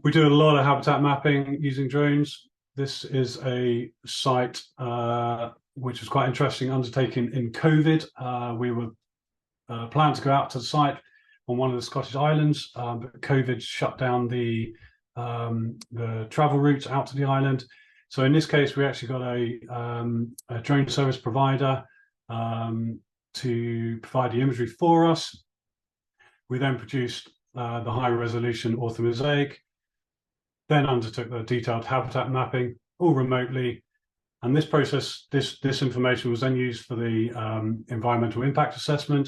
We do a lot of habitat mapping using drones. This is a site which was quite interesting, undertaken in COVID. We were planned to go out to the site on one of the Scottish islands, but COVID shut down the travel routes out to the island. So in this case, we actually got a drone service provider to provide the imagery for us. We then produced the high resolution 𝗟𝗶𝗸𝗀, then undertook the detailed habitat mapping, all remotely. And this process, this information was then used for the environmental impact assessment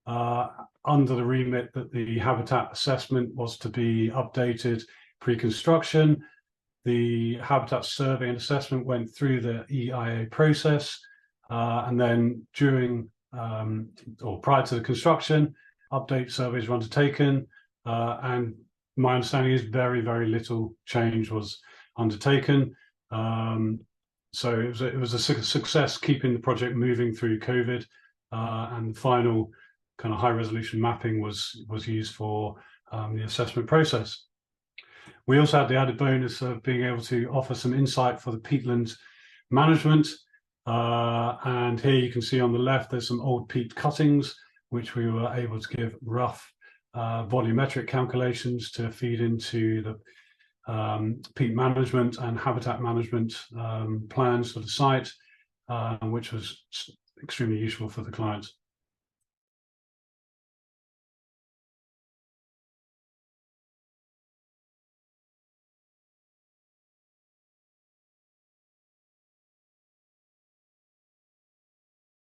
under the remit that the habitat assessment was to be updated pre-construction. The habitat survey and assessment went through the EIA process, and then during or prior to the construction, update surveys were undertaken, and my understanding is very, very little change was undertaken. So it was a success keeping the project moving through COVID, and the final kind of high resolution mapping was used for the assessment process. We also had the added bonus of being able to offer some insight for the peatland management. And here you can see on the left, there's some old peat cuttings, which we were able to give rough volumetric calculations to feed into the peat management and habitat management plans for the site, which was extremely useful for the clients.